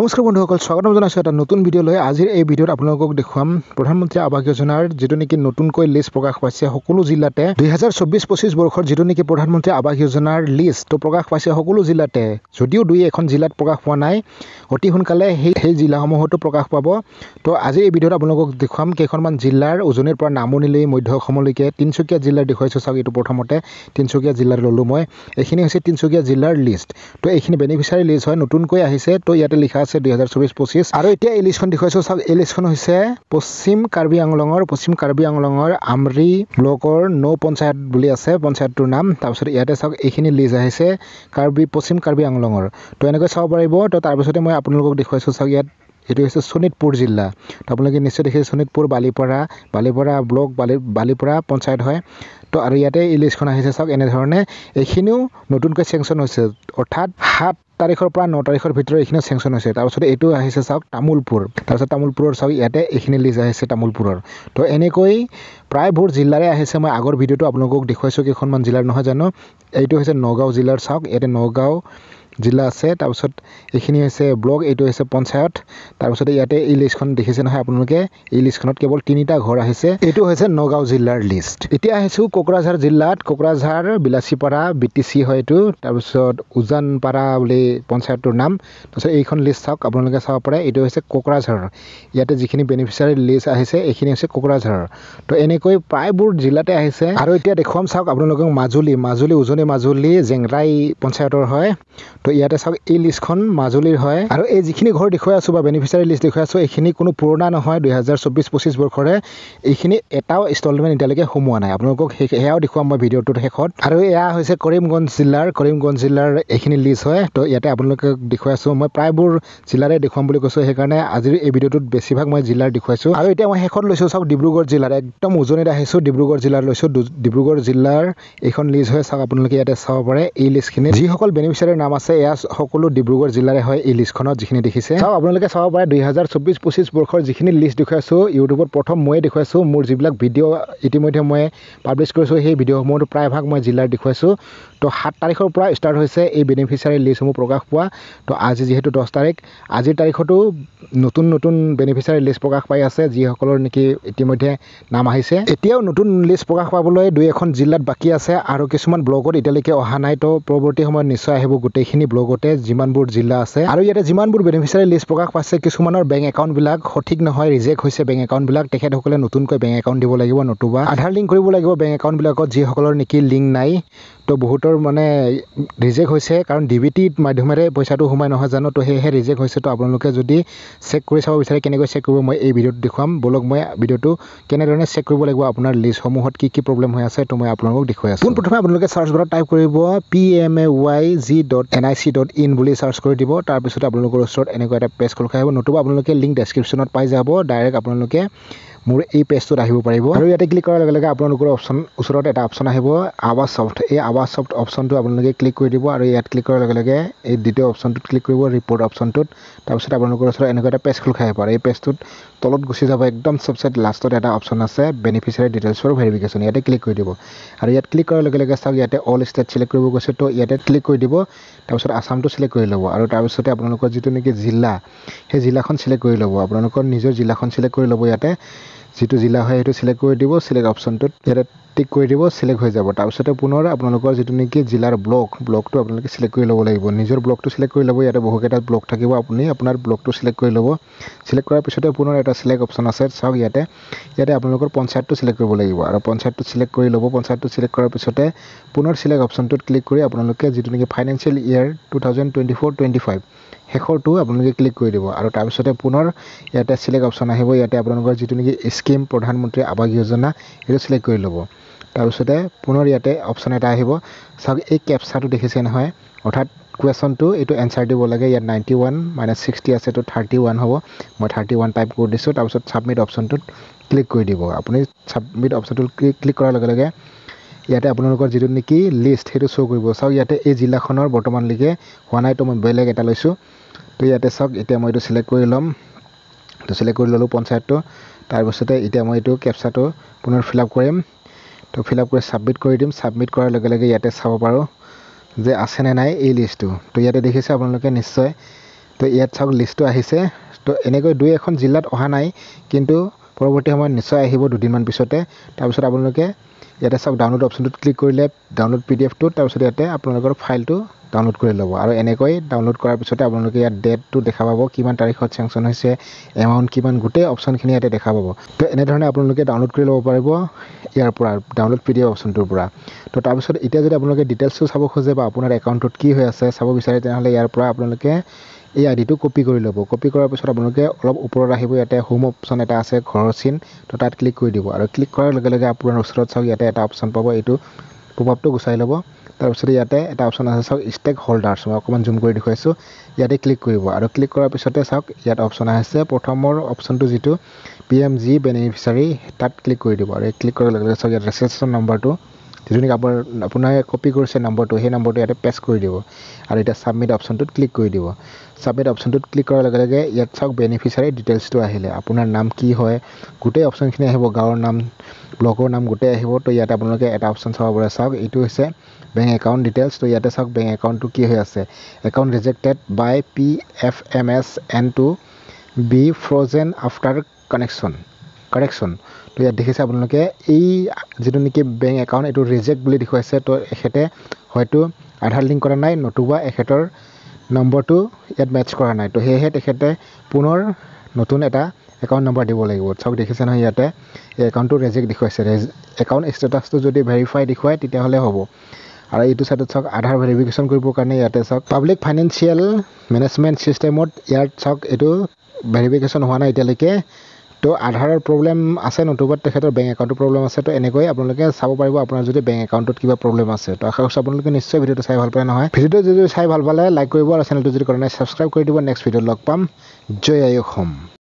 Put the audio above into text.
নমস্কাৰ বন্ধুসকল, স্বাগতম জনাইছোঁ এটা নতুন ভিডিঅ'লৈ। আজিৰ এই ভিডিঅ'ত আপোনালোকক দেখুৱাম প্ৰধানমন্ত্ৰী আৱাস যোজনাৰ যিটো নেকি নতুনকৈ লিষ্ট প্ৰকাশ পাইছে সকলো জিলাতে। 2024-25 বৰ্ষৰ যিটো নেকি প্ৰধানমন্ত্ৰী আৱাস যোজনাৰ লিষ্টটো প্ৰকাশ পাইছে সকলো জিলাতে। যদিও দুই এখন জিলাত প্ৰকাশ পোৱা নাই, অতি সোনকালে সেই জিলাসমূহতো প্ৰকাশ পাব। তো আজিৰ এই ভিডিঅ'ত আপোনালোকক দেখুৱাম কেইখনমান জিলাৰ উজনিৰ পৰা নামনিলৈ মধ্য অসমলৈকে। তিনিচুকীয়া জিলাৰ দেখুৱাইছোঁ চাওক, এইটো প্ৰথমতে তিনিচুকীয়া জিলাৰ ল'লোঁ মই। এইখিনি হৈছে তিনিচুকীয়া জিলাৰ লিষ্ট। তো এইখিনি বেনিফিচিয়াৰী লিষ্ট হয়, নতুনকৈ আহিছে। তো ইয়াতে লিখা আছে 2024-25 আৰু এতিয়া এই লিষ্টখন দেখুৱাইছোঁ চাওক। এই লিষ্টখন হৈছে পশ্চিম কাৰ্বি আংলঙৰ আমৰি ব্লকৰ নৌ পঞ্চায়ত বুলি আছে পঞ্চায়তটোৰ নাম। তাৰপিছত ইয়াতে চাওক এইখিনি লিষ্ট আহিছে পশ্চিম কাৰ্বি আংলঙৰ। তো এনেকৈ চাব পাৰিব। তো তাৰপিছতে মই আপোনালোকক দেখুৱাইছোঁ চাওক, ইয়াত এইটো হৈছে শোণিতপুৰ জিলা। তো আপোনালোকে নিশ্চয় দেখিছে শোণিতপুৰ বালিপৰা ব্লক বালিপৰা পঞ্চায়ত হয়। তো আৰু ইয়াতে এই লিষ্টখন আহিছে চাওক এনেধৰণে। এইখিনিও নতুনকৈ চেংচন হৈছে, অৰ্থাৎ 7 তাৰিখৰ পৰা 9 তাৰিখৰ ভিতৰত এইখিনিও চেংচন হৈছে। তাৰপিছত এইটো আহিছে চাওক তামোলপুৰ। তাৰপিছত তামোলপুৰৰ চাওক ইয়াতে এইখিনি লিষ্ট আহিছে তামোলপুৰৰ। তো এনেকৈ প্ৰায়বোৰ জিলাৰে আহিছে। মই আগৰ ভিডিঅ'টো আপোনালোকক দেখুৱাইছোঁ কেইখনমান জিলাৰ, নহয় জানো। এইটো হৈছে নগাঁও জিলাৰ চাওক, ইয়াতে নগাঁও জিলা আছে। তাৰপিছত এইখিনি হৈছে ব্লক, এইটো হৈছে পঞ্চায়ত। তাৰপিছতে ইয়াতে এই লিষ্টখন দেখিছে নহয় আপোনালোকে। এই লিষ্টখনত কেৱল 3টা ঘৰ আহিছে। এইটো হৈছে নগাঁও জিলাৰ লিষ্ট। এতিয়া আহিছোঁ কোকৰাঝাৰ জিলাত। কোকৰাঝাৰ বিলাচীপাৰা BTC হয় এইটো। তাৰপিছত উজানপাৰা বুলি পঞ্চায়তটোৰ নাম। তাৰপিছত এইখন লিষ্ট চাওক, আপোনালোকে চাব পাৰে। এইটো হৈছে কোকৰাঝাৰ। ইয়াতে যিখিনি বেনিফিচিয়াৰী লিষ্ট আহিছে এইখিনি হৈছে কোকৰাঝাৰ। তো এনেকৈ প্ৰায়বোৰ জিলাতে আহিছে। আৰু এতিয়া দেখুৱাম চাওক আপোনালোকক মাজুলী উজনি মাজুলী জেংৰাই পঞ্চায়তৰ হয়। তো ইয়াতে চাওক এই লিষ্টখন মাজুলীৰ হয়। আৰু এই যিখিনি ঘৰ দেখুৱাই আছোঁ বা বেনিফিচিয়াৰী লিষ্ট দেখুৱাই আছোঁ, এইখিনি কোনো পুৰণা নহয়, 2024-25 বৰ্ষৰে। এইখিনি এটাও ইনষ্টলমেণ্ট এতিয়ালৈকে সোমোৱা নাই। আপোনালোকক সেয়াও দেখুৱাম মই ভিডিঅ'টোৰ শেষত। আৰু এয়া হৈছে কৰিমগঞ্জ জিলাৰ এইখিনি লিষ্ট হয়। তো ইয়াতে আপোনালোকে দেখুৱাই আছোঁ। মই প্ৰায়বোৰ জিলাৰে দেখুৱাম বুলি কৈছোঁ, সেইকাৰণে আজিৰ এই ভিডিঅ'টোত বেছিভাগ মই জিলাৰ দেখুৱাইছোঁ। আৰু এতিয়া মই শেষত লৈছোঁ চাওক ডিব্ৰুগড় জিলাৰ, একদম উজনিত আহিছোঁ। ডিব্ৰুগড় জিলাৰ লৈছোঁ। ডিব্ৰুগড় জিলাৰ এইখন লিষ্ট হয় চাওক, আপোনালোকে ইয়াতে চাব পাৰে। এই লিষ্টখিনি যিসকল বেনিফিচিয়াৰীৰ নাম আছে এয়া সকলো ডিব্ৰুগড় জিলাৰে হয়। এই লিষ্টখনত যিখিনি দেখিছে চাওক, আপোনালোকে চাব পাৰে 2024-25 বৰ্ষৰ যিখিনি লিষ্ট দেখুৱাইছোঁ ইউটিউবত প্ৰথম ময়ে দেখুৱাইছোঁ। মোৰ যিবিলাক ভিডিঅ' ইতিমধ্যে মই পাব্লিছ কৰিছোঁ সেই ভিডিঅ'সমূহতো প্ৰায়ভাগ মই জিলাৰ দেখুৱাইছোঁ। তো 7 তাৰিখৰ পৰা ষ্টাৰ্ট হৈছে এই বেনিফিচিয়াৰী লিষ্টসমূহ প্ৰকাশ পোৱা। তো আজি যিহেতু 10 তাৰিখ, আজিৰ তাৰিখতো নতুন বেনিফিচিয়াৰী লিষ্ট প্ৰকাশ পাই আছে, যিসকলৰ নেকি ইতিমধ্যে নাম আহিছে। এতিয়াও নতুন লিষ্ট প্ৰকাশ পাবলৈ 2-এখন জিলাত বাকী আছে আৰু কিছুমান ব্লকত এতিয়ালৈকে অহা নাই। তো পৰৱৰ্তী সময়ত নিশ্চয় আহিব গোটেইখিনি ব্লকতে যিমানবোৰ জিলা আছে। আৰু ইয়াতে যিমানবোৰ বেনিফিচিয়াৰী লিষ্ট প্ৰকাশ পাইছে, কিছুমানৰ বেংক একাউণ্টবিলাক সঠিক নহয়, ৰিজেক্ট হৈছে বেংক একাউণ্টবিলাক। তেখেতসকলে নতুনকৈ বেংক একাউণ্ট দিব লাগিব, নতুবা আধাৰ লিংক কৰিব লাগিব বেংক একাউণ্টবিলাকত, যিসকলৰ নেকি লিংক নাই। তো বহুতৰ মানে ৰিজেক্ট হৈছে, কাৰণ DBT মাধ্যমেৰে পইচাটো সোমাই, নহয় জানো। তো সেয়েহে ৰিজেক্ট হৈছে। তো আপোনালোকে যদি চেক কৰি চাব বিচাৰে কেনেকৈ চেক কৰিব, মই এই ভিডিঅ'টো দেখুৱাম। বলক মই ভিডিঅ'টো কেনেধৰণে চেক কৰিব লাগিব, আপোনাৰ লিষ্টসমূহত কি প্ৰব্লেম হৈ আছে, তো মই আপোনালোকক দেখুৱাই আছোঁ। পোনপ্ৰথমে আপোনালোকে চাৰ্চ বাৰত টাইপ কৰিব pmayg.nic.in বুলি চাৰ্চ কৰি দিব। তাৰপিছতে আপোনালোকৰ ওচৰত এনেকুৱা এটা পেজ খোল খাই আহিব, নতুবা আপোনালোকে লিংক ডেছক্ৰিপশ্যনত পাই যাব। ডাইৰেক্ট আপোনালোকে মোৰ এই পেজটোত আহিব পাৰিব। আৰু ইয়াতে ক্লিক কৰাৰ লগে লগে আপোনালোকৰ ওচৰত এটা অপশ্যন আহিব আৱাজ ছফ্ট। এই আৱাজ ছফ্ট অপশ্যনটো আপোনালোকে ক্লিক কৰি দিব। আৰু ইয়াত ক্লিক কৰাৰ লগে লগে এই দ্বিতীয় অপশ্যনটোত ক্লিক কৰিব, ৰিপৰ্ট অপশ্যনটোত। তাৰপিছত আপোনালোকৰ ওচৰত এনেকুৱা এটা পেজ খোল খাই আহিব। আৰু এই পেজটোত তলত গুচি যাব, একদম চবচে লাষ্টত এটা অপশ্যন আছে বেনিফিচিয়াৰী ডিটেইলছৰ ভেৰিফিকেশ্যন। ইয়াতে ক্লিক কৰি দিব। আৰু ইয়াত ক্লিক কৰাৰ লগে লগে চাওক, ইয়াতে অল ষ্টেট চিলেক্ট কৰিব কৈছে। তো ইয়াতে ক্লিক কৰি দিব। তাৰপিছত আসামটো চিলেক্ট কৰি ল'ব। আৰু তাৰপিছতে আপোনালোকৰ যিটো নেকি জিলা, সেই জিলাখন চিলেক্ট কৰি ল'ব। আপোনালোকৰ নিজৰ জিলাখন চিলেক্ট কৰি ল'ব। ইয়াতে যিটো জিলা হয় সেইটো চিলেক্ট কৰি দিব। চিলেক্ট অপশ্যনটোত ইয়াতে টিক কৰি দিব, চিলেক্ট হৈ যাব। তাৰপিছতে পুনৰ আপোনালোকৰ যিটো নেকি জিলাৰ ব্লকটো আপোনালোকে চিলেক্ট কৰি ল'ব লাগিব। নিজৰ ব্লকটো চিলেক্ট কৰি ল'ব। ইয়াতে বহুকেইটা ব্লক থাকিব, আপুনি আপোনাৰ ব্লকটো চিলেক্ট কৰি ল'ব। চিলেক্ট কৰাৰ পিছতে পুনৰ এটা চিলেক্ট অপশ্যন আছে চাওক, ইয়াতে আপোনালোকৰ পঞ্চায়তটো চিলেক্ট কৰিব লাগিব। আৰু পঞ্চায়তটো চিলেক্ট কৰি ল'ব। পঞ্চায়তটো চিলেক্ট কৰাৰ পিছতে পুনৰ চিলেক্ট অপশ্যনটোত ক্লিক কৰি আপোনালোকে যিটো নেকি ফাইনেন্সিয়েল ইয়েৰ 2024-25 শেষৰটো আপোনালোকে ক্লিক কৰি দিব। আৰু তাৰপিছতে পুনৰ ইয়াতে চিলেক্ট অপশ্যন আহিব। ইয়াতে আপোনালোকৰ যিটো নেকি স্কিম প্ৰধানমন্ত্ৰী আৱাস যোজনা সেইটো চিলেক্ট কৰি ল'ব। তাৰপিছতে পুনৰ ইয়াতে অপশ্যন এটা আহিব চাওক, এই কেপচাটো দেখিছে নহয়, অৰ্থাৎ কুৱেশ্যনটো এইটো এনচাৰ দিব লাগে। ইয়াত 91 - 60 আছে, তো 31 হ'ব। মই 31 টাইপ কৰি দিছোঁ। তাৰপিছত ছাবমিট অপশ্যনটোত ক্লিক কৰি দিব। আপুনি ছাবমিট অপশ্যনটোত ক্লিক কৰাৰ লগে লগে ইয়াতে আপোনালোকৰ যিটো নেকি লিষ্ট সেইটো শ্ব' কৰিব। চাওক ইয়াতে এই জিলাখনৰ বৰ্তমানলৈকে হোৱা নাই, তো মই বেলেগ এটা লৈছোঁ। তো ইয়াতে চাওক, এতিয়া মই এইটো চিলেক্ট কৰি ল'ম। তো চিলেক্ট কৰি ল'লোঁ পঞ্চায়তটো। তাৰপিছতে এতিয়া মই এইটো কেপচাটো পুনৰ ফিল আপ কৰিম। তো ফিল আপ কৰি ছাবমিট কৰি দিম। ছাবমিট কৰাৰ লগে লগে ইয়াতে চাব পাৰোঁ যে আছেনে নাই এই লিষ্টটো। তো ইয়াতে দেখিছে আপোনালোকে নিশ্চয় তো ইয়াত চাওক লিষ্টটো আহিছে তো এনেকৈ দুই এখন জিলাত অহা নাই কিন্তু পৰৱৰ্তী সময়ত নিশ্চয় আহিব দুদিনমান পিছতে তাৰপিছত আপোনালোকে ইয়াতে চাওক ডাউনলোড অপশ্যনটোত ক্লিক কৰিলে ডাউনলোড PDF-টো তাৰপিছত ইয়াতে আপোনালোকৰ ফাইলটো ডাউনলোড কৰি ল'ব আৰু এনেকৈ ডাউনলোড কৰাৰ পিছতে আপোনালোকে ইয়াত ডেটটো দেখা পাব কিমান তাৰিখত চেংচন হৈছে এমাউণ্ট কিমান গোটেই অপশ্যনখিনি ইয়াতে দেখা পাব তো এনেধৰণে আপোনালোকে ডাউনলোড কৰি ল'ব পাৰিব ইয়াৰ পৰা ডাউনলোড PDF অপশ্যনটোৰ পৰা তো তাৰপিছত এতিয়া যদি আপোনালোকে ডিটেইলছটো চাব খোজে বা আপোনাৰ একাউণ্টটোত কি হৈ আছে চাব বিচাৰে তেনেহ'লে ইয়াৰ পৰা আপোনালোকে এই আইডিটো কপি কৰি ল'ব কপি কৰাৰ পিছত আপোনালোকে অলপ ওপৰত আহিব ইয়াতে হোম অপশ্যন এটা আছে ঘৰৰ চিন তো তাত ক্লিক কৰি দিব আৰু ক্লিক কৰাৰ লগে লগে আপোনাৰ ওচৰত চাওক ইয়াতে এটা অপশ্যন পাব এইটো পপআপটো গুচাই ল'ব তাৰপিছত ইয়াতে এটা অপশ্যন আছে চাওক ষ্টেক হোল্ডাৰ্ছ মই অকণমান জুম কৰি দেখুৱাইছোঁ ইয়াতে ক্লিক কৰিব আৰু ক্লিক কৰাৰ পিছতে চাওক ইয়াত অপশ্যন আছে প্ৰথমৰ অপশ্যনটো যিটো PMG বেনিফিচিয়াৰী তাত ক্লিক কৰি দিব আৰু ক্লিক কৰাৰ লগে লগে চাওক ইয়াত ৰেজিষ্ট্ৰেশ্যন নম্বৰটো যিটো নেকি আপোনাৰ কপি কৰিছে নম্বৰটো সেই নম্বৰটো ইয়াতে পেষ্ট কৰি দিব আৰু এতিয়া ছাবমিট অপশ্যনটোত ক্লিক কৰি দিব ছাবমিট অপশ্যনটোত ক্লিক কৰাৰ লগে লগে ইয়াত চাওক বেনিফিচিয়াৰী ডিটেইলছটো আহিলে আপোনাৰ নাম কি হয় গোটেই অপশ্যনখিনি আহিব গাঁৱৰ নাম ব্লকৰ নাম গোটেই আহিব তো ইয়াতে আপোনালোকে এটা অপশ্যন চাব পাৰে চাওক এইটো হৈছে বেংক একাউণ্ট ডিটেইলছ তো ইয়াতে চাওক বেংক একাউণ্টটো কি হৈ আছে account rejected by PFMSN to be frozen after correction তো ইয়াত দেখিছে আপোনালোকে এই যিটো নেকি বেংক একাউণ্ট এইটো ৰিজেক্ট বুলি দেখুৱাইছে তো এখেতে হয়তো আধাৰ লিংক কৰা নাই নতুবা এখেতৰ নম্বৰটো ইয়াত মেটচ কৰা নাই তো সেয়েহে তেখেতে পুনৰ নতুন এটা একাউণ্ট নম্বৰ দিব লাগিব চাওক দেখিছে নহয় ইয়াতে এই একাউণ্টটো ৰিজেক্ট দেখুৱাইছে একাউণ্ট ষ্টেটাছটো যদি ভেৰিফাই দেখুৱায় তেতিয়াহ'লে হ'ব আৰু এইটো চাইডত চাওক আধাৰ ভেৰিফিকেশ্যন কৰিবৰ কাৰণে ইয়াতে চাওক পাব্লিক ফাইনেন্সিয়েল মেনেজমেণ্ট ছিষ্টেমত ইয়াত চাওক এইটো ভেৰিফিকেশ্যন হোৱা নাই এতিয়ালৈকে তো আধাৰৰ প্ৰব্লেম আছে নতুবা তেখেতৰ বেংক একাউণ্টৰ প্ৰব্লেম আছে তো এনেকৈ আপোনালোকে চাব পাৰিব আপোনাৰ যদি বেংক একাউণ্টত কিবা প্ৰব্লেম আছে তো আশা কৰিছোঁ আপোনালোকে নিশ্চয় ভিডিঅ'টো চাই ভাল পায় নহয় ভিডিঅ'টো যদি চাই ভাল পালে লাইক কৰিব আৰু চেনেলটো যদি কৰা নাই ছাবস্ক্ৰাইব কৰি দিব নেক্সট ভিডিঅ'ত লগ পাম জয় আই অসম।